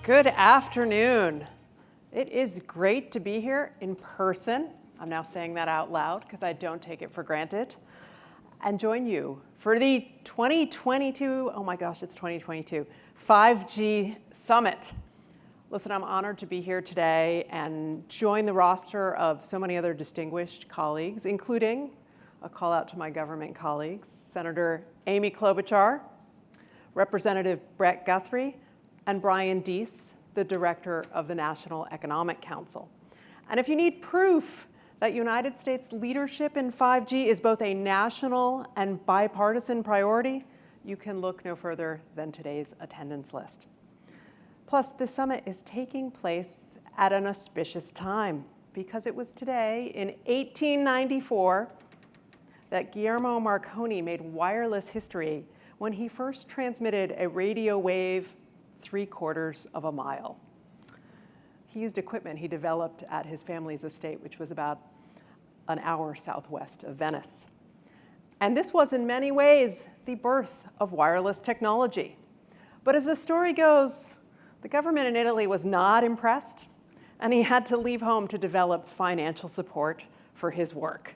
Good afternoon. It is great to be here in person. I'm now saying that out loud because I don't take it for granted. And join you for the 2022, oh my gosh, it's 2022, 5G Summit. Listen, I'm honored to be here today and join the roster of so many other distinguished colleagues, including a call out to my government colleagues, Senator Amy Klobuchar, Representative Brett Guthrie, and Brian Deese, the director of the National Economic Council. And if you need proof that United States leadership in 5G is both a national and bipartisan priority, you can look no further than today's attendance list. Plus, this summit is taking place at an auspicious time because it was today in 1894 that Guillermo Marconi made wireless history when he first transmitted a radio wave 3/4 of a mile. He used equipment he developed at his family's estate, which was about an hour southwest of Venice. And this was in many ways the birth of wireless technology. But as the story goes, the government in Italy was not impressed, and he had to leave home to develop financial support for his work.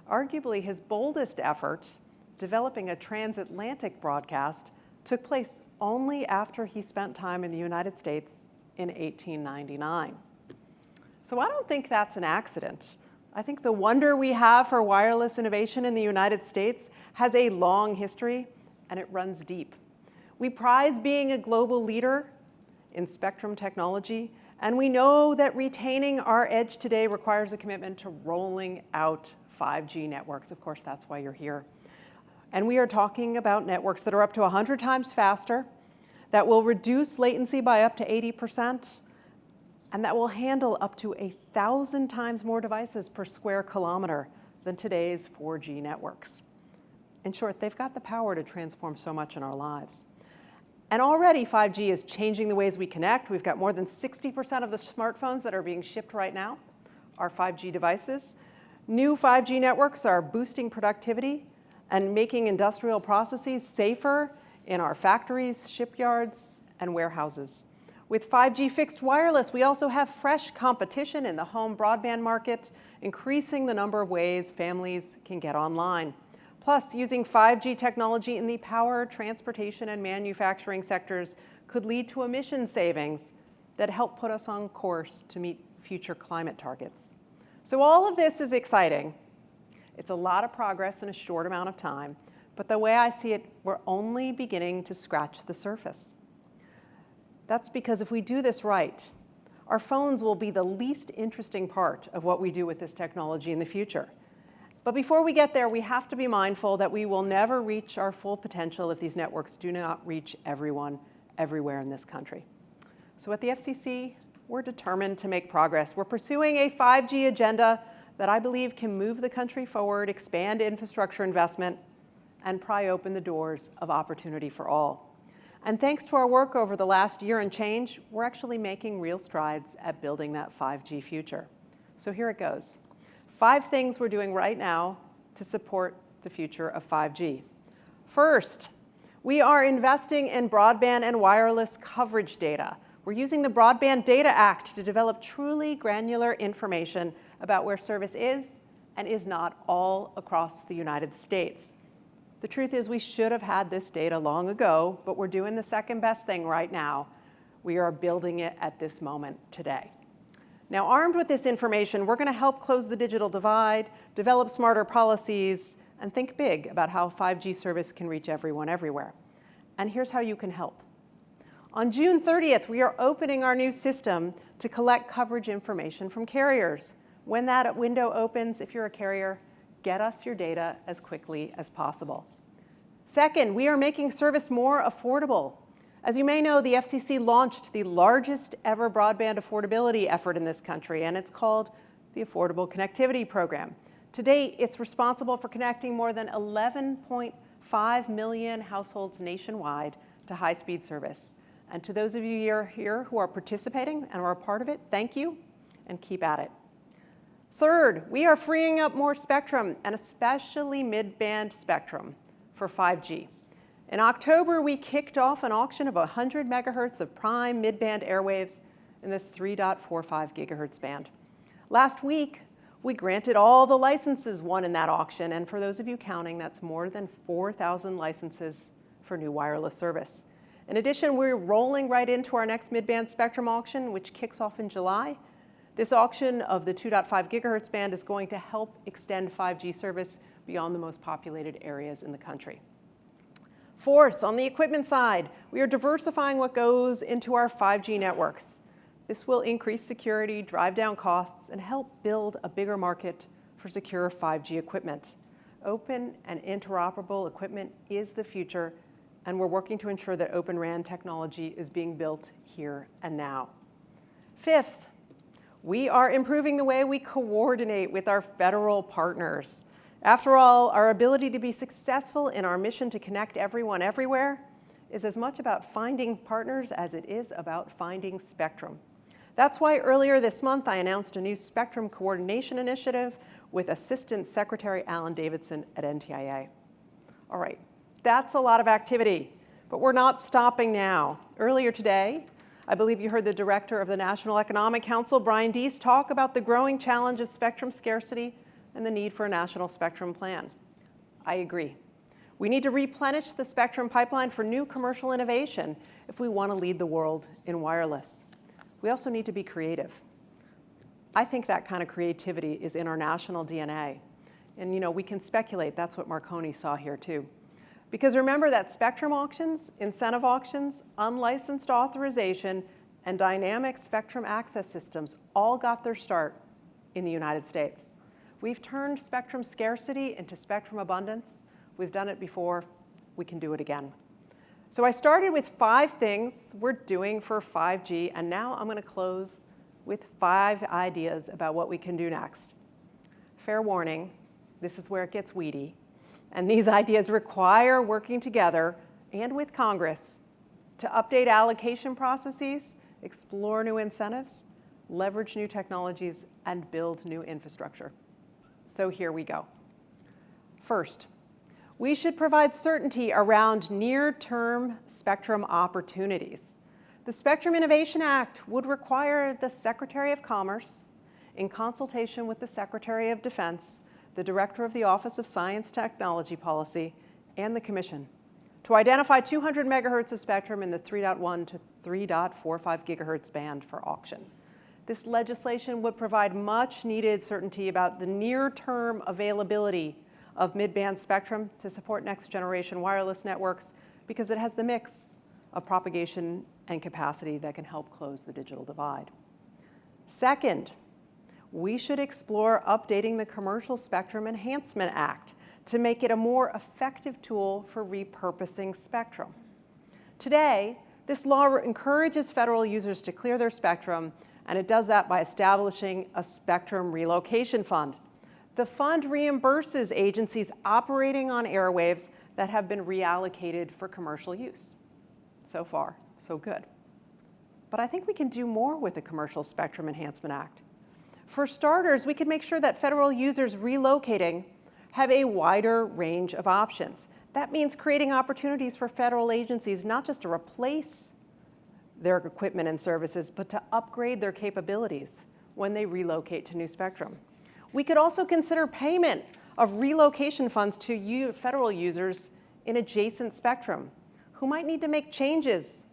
Arguably his boldest effort, developing a transatlantic broadcast, took place only after he spent time in the United States in 1899. So I don't think that's an accident. I think the wonder we have for wireless innovation in the United States has a long history, and it runs deep. We prize being a global leader in spectrum technology, and we know that retaining our edge today requires a commitment to rolling out 5G networks. Of course, that's why you're here. And we are talking about networks that are up to 100 times faster, that will reduce latency by up to 80%, and that will handle up to 1,000 times more devices per square kilometer than today's 4G networks. In short, they've got the power to transform so much in our lives. And already 5G is changing the ways we connect. We've got more than 60% of the smartphones that are being shipped right now are 5G devices. New 5G networks are boosting productivity and making industrial processes safer in our factories, shipyards, and warehouses. With 5G fixed wireless, we also have fresh competition in the home broadband market, increasing the number of ways families can get online. Plus, using 5G technology in the power, transportation, and manufacturing sectors could lead to emission savings that help put us on course to meet future climate targets. So all of this is exciting. It's a lot of progress in a short amount of time, but the way I see it, we're only beginning to scratch the surface. That's because if we do this right, our phones will be the least interesting part of what we do with this technology in the future. But before we get there, we have to be mindful that we will never reach our full potential if these networks do not reach everyone, everywhere in this country. So at the FCC, we're determined to make progress. We're pursuing a 5G agenda that I believe can move the country forward, expand infrastructure investment, and pry open the doors of opportunity for all. And thanks to our work over the last year and change, we're actually making real strides at building that 5G future. So here it goes. 5 things we're doing right now to support the future of 5G. First, we are investing in broadband and wireless coverage data. We're using the Broadband Data Act to develop truly granular information about where service is and is not all across the United States. The truth is we should have had this data long ago, but we're doing the second best thing right now. We are building it at this moment today. Now, armed with this information, we're going to help close the digital divide, develop smarter policies, and think big about how 5G service can reach everyone everywhere. And here's how you can help. On June 30th, we are opening our new system to collect coverage information from carriers. When that window opens, if you're a carrier, get us your data as quickly as possible. Second, we are making service more affordable. As you may know, the FCC launched the largest ever broadband affordability effort in this country, and it's called the Affordable Connectivity Program. To date, it's responsible for connecting more than 11.5 million households nationwide to high-speed service. And to those of you here who are participating and are a part of it, thank you, and keep at it. Third, we are freeing up more spectrum, and especially mid-band spectrum, for 5G. In October, we kicked off an auction of 100 megahertz of prime mid-band airwaves in the 3.45 gigahertz band. Last week, we granted all the licenses won in that auction, and for those of you counting, that's more than 4,000 licenses for new wireless service. In addition, we're rolling right into our next mid-band spectrum auction, which kicks off in July. This auction of the 2.5 gigahertz band is going to help extend 5G service beyond the most populated areas in the country. Fourth, on the equipment side, we are diversifying what goes into our 5G networks. This will increase security, drive down costs, and help build a bigger market for secure 5G equipment. Open and interoperable equipment is the future, and we're working to ensure that Open RAN technology is being built here and now. Fifth, we are improving the way we coordinate with our federal partners. After all, our ability to be successful in our mission to connect everyone everywhere is as much about finding partners as it is about finding spectrum. That's why earlier this month I announced a new spectrum coordination initiative with Assistant Secretary Alan Davidson at NTIA. All right, that's a lot of activity, but we're not stopping now. Earlier today, I believe you heard the director of the National Economic Council, Brian Deese, talk about the growing challenge of spectrum scarcity and the need for a national spectrum plan. I agree. We need to replenish the spectrum pipeline for new commercial innovation if we want to lead the world in wireless. We also need to be creative. I think that kind of creativity is in our national DNA. And we can speculate that's what Marconi saw here too. Because remember that spectrum auctions, incentive auctions, unlicensed authorization, and dynamic spectrum access systems all got their start in the United States. We've turned spectrum scarcity into spectrum abundance. We've done it before. We can do it again. So I started with 5 things we're doing for 5G, and now I'm going to close with 5 ideas about what we can do next. Fair warning, this is where it gets weedy, and these ideas require working together and with Congress to update allocation processes, explore new incentives, leverage new technologies, and build new infrastructure. So here we go. First, we should provide certainty around near-term spectrum opportunities. The Spectrum Innovation Act would require the Secretary of Commerce, in consultation with the Secretary of Defense, the Director of the Office of Science Technology Policy, and the Commission, to identify 200 megahertz of spectrum in the 3.1 to 3.45 gigahertz band for auction. This legislation would provide much needed certainty about the near-term availability of mid-band spectrum to support next-generation wireless networks because it has the mix of propagation and capacity that can help close the digital divide. Second, we should explore updating the Commercial Spectrum Enhancement Act to make it a more effective tool for repurposing spectrum. Today, this law encourages federal users to clear their spectrum, and it does that by establishing a spectrum relocation fund. The fund reimburses agencies operating on airwaves that have been reallocated for commercial use. So far, so good. But I think we can do more with the Commercial Spectrum Enhancement Act. For starters, we can make sure that federal users relocating have a wider range of options. That means creating opportunities for federal agencies not just to replace their equipment and services, but to upgrade their capabilities when they relocate to new spectrum. We could also consider payment of relocation funds to federal users in adjacent spectrum who might need to make changes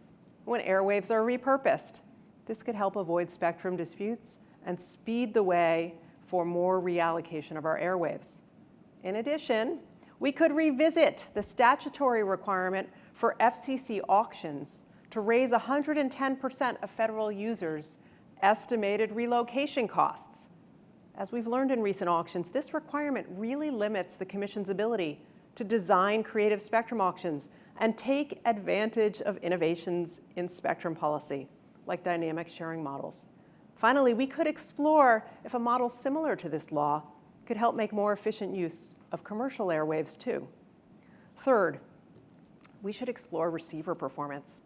when airwaves are repurposed. This could help avoid spectrum disputes and speed the way for more reallocation of our airwaves. In addition, we could revisit the statutory requirement for FCC auctions to raise 110% of federal users' estimated relocation costs. As we've learned in recent auctions, this requirement really limits the Commission's ability to design creative spectrum auctions and take advantage of innovations in spectrum policy, like dynamic sharing models. Finally, we could explore if a model similar to this law could help make more efficient use of commercial airwaves too. Third, we should explore receiver performance.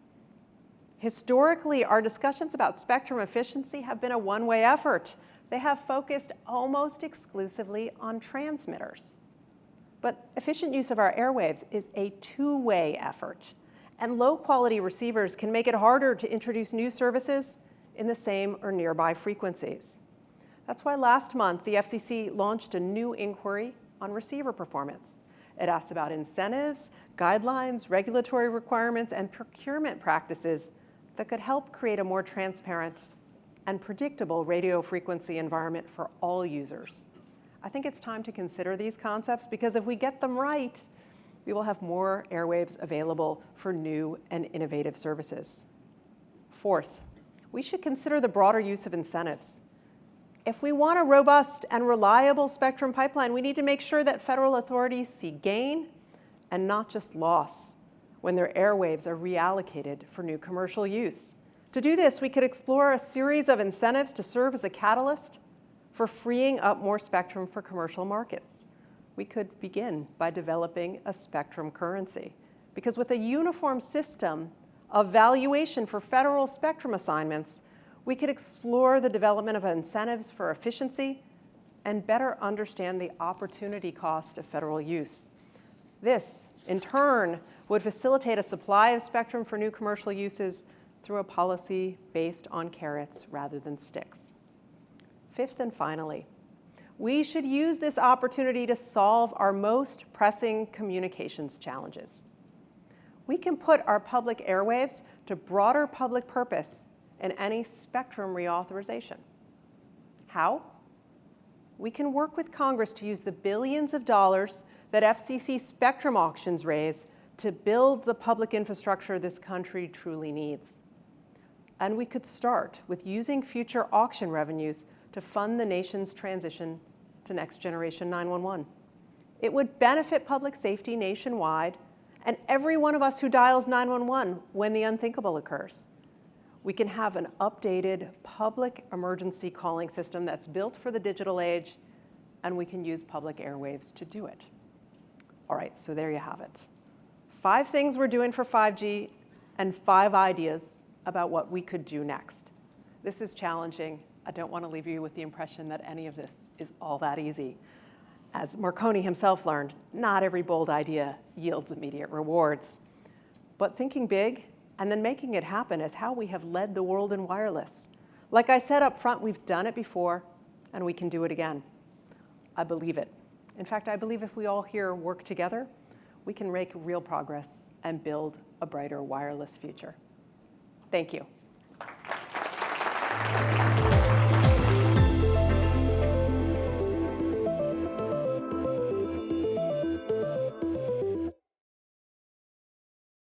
Historically, our discussions about spectrum efficiency have been a one-way effort. They have focused almost exclusively on transmitters. But efficient use of our airwaves is a two-way effort, and low-quality receivers can make it harder to introduce new services in the same or nearby frequencies. That's why last month, the FCC launched a new inquiry on receiver performance. It asks about incentives, guidelines, regulatory requirements, and procurement practices that could help create a more transparent and predictable radio frequency environment for all users. I think it's time to consider these concepts because if we get them right, we will have more airwaves available for new and innovative services. Fourth, we should consider the broader use of incentives. If we want a robust and reliable spectrum pipeline, we need to make sure that federal authorities see gain and not just loss when their airwaves are reallocated for new commercial use. To do this, we could explore a series of incentives to serve as a catalyst for freeing up more spectrum for commercial markets. We could begin by developing a spectrum currency, because with a uniform system of valuation for federal spectrum assignments, we could explore the development of incentives for efficiency and better understand the opportunity cost of federal use. This, in turn, would facilitate a supply of spectrum for new commercial uses through a policy based on carrots rather than sticks. Fifth and finally, we should use this opportunity to solve our most pressing communications challenges. We can put our public airwaves to broader public purpose in any spectrum reauthorization. How? We can work with Congress to use the billions of dollars that FCC spectrum auctions raise to build the public infrastructure this country truly needs. And we could start with using future auction revenues to fund the nation's transition to next generation 911. It would benefit public safety nationwide and every one of us who dials 911 when the unthinkable occurs. We can have an updated public emergency calling system that's built for the digital age, and we can use public airwaves to do it. All right, so there you have it. 5 things we're doing for 5G and 5 ideas about what we could do next. This is challenging. I don't want to leave you with the impression that any of this is all that easy. As Marconi himself learned, not every bold idea yields immediate rewards. But thinking big and then making it happen is how we have led the world in wireless. Like I said up front, we've done it before, and we can do it again. I believe it. In fact, I believe if we all here work together, we can make real progress and build a brighter wireless future. Thank you.